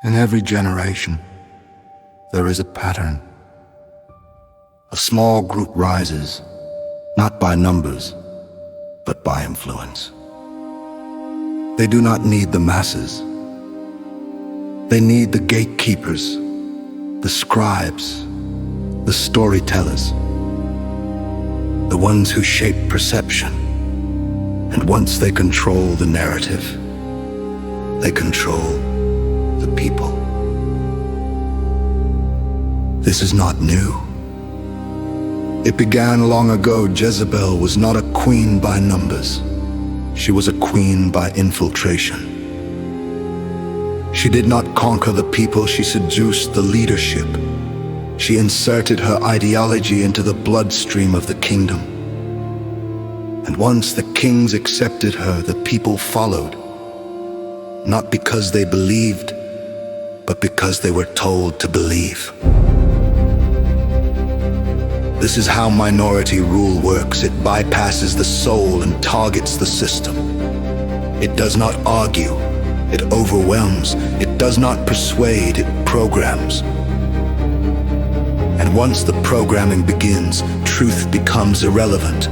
In every generation, there is a pattern. A small group rises, not by numbers, but by influence. They do not need the masses. They need the gatekeepers, the scribes, the storytellers, the ones who shape perception. And once they control the narrative, they control the people. This is not new. It began long ago. Jezebel was not a queen by numbers. She was a queen by infiltration. She did not conquer the people, she seduced the leadership. She inserted her ideology into the bloodstream of the kingdom. And once the kings accepted her, the people followed. Not because they believed, but because they were told to believe. This is how minority rule works. It bypasses the soul and targets the system. It does not argue, it overwhelms. It does not persuade, it programs. And once the programming begins, truth becomes irrelevant.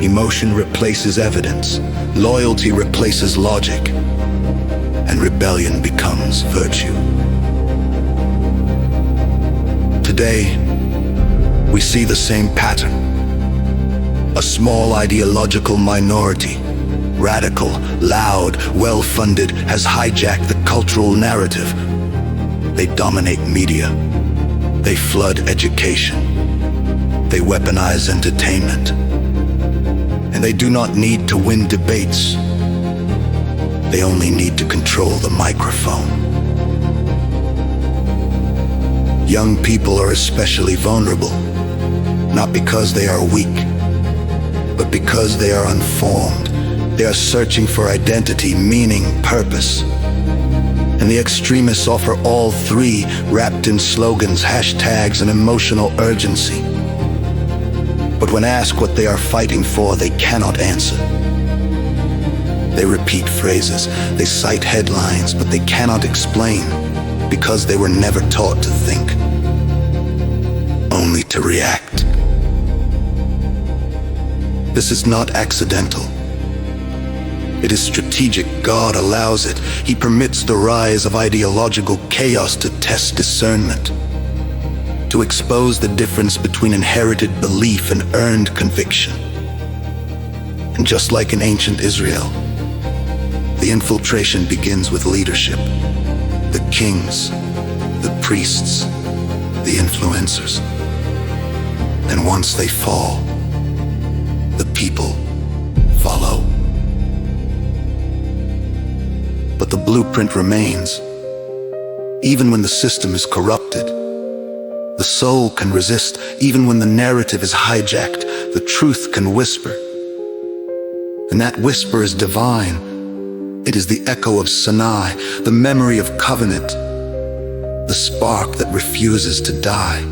Emotion replaces evidence, loyalty replaces logic, and rebellion becomes virtue. Today, we see the same pattern. A small ideological minority, radical, loud, well-funded, has hijacked the cultural narrative. They dominate media. They flood education. They weaponize entertainment. And they do not need to win debates. They only need to control the microphone. Young people are especially vulnerable, not because they are weak, but because they are unformed. They are searching for identity, meaning, purpose. And the extremists offer all three, wrapped in slogans, hashtags, and emotional urgency. But when asked what they are fighting for, they cannot answer. They repeat phrases, they cite headlines, but they cannot explain, because they were never taught to think, only to react. This is not accidental. It is strategic. God allows it. He permits the rise of ideological chaos to test discernment, to expose the difference between inherited belief and earned conviction. And just like in ancient Israel, the infiltration begins with leadership. The kings, the priests, the influencers. And once they fall, the people follow. But the blueprint remains. Even when the system is corrupted, the soul can resist. Even when the narrative is hijacked, the truth can whisper. And that whisper is divine. It is the echo of 𝙭, the memory of covenant, the spark that refuses to die.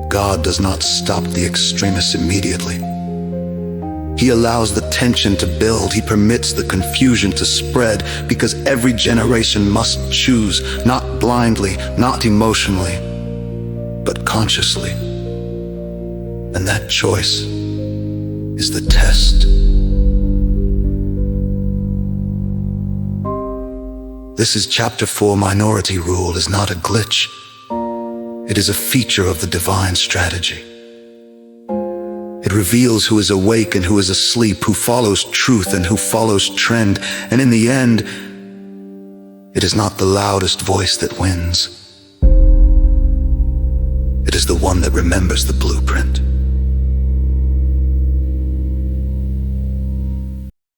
God does not stop the extremists immediately. He allows the tension to build. He permits the confusion to spread, because every generation must choose, not blindly, not emotionally, but consciously. And that choice is the test. This is Chapter 4. Minority rule is not a glitch. It is a feature of the divine strategy. It reveals who is awake and who is asleep, who follows truth and who follows trend. And in the end, it is not the loudest voice that wins. It is the one that remembers the blueprint.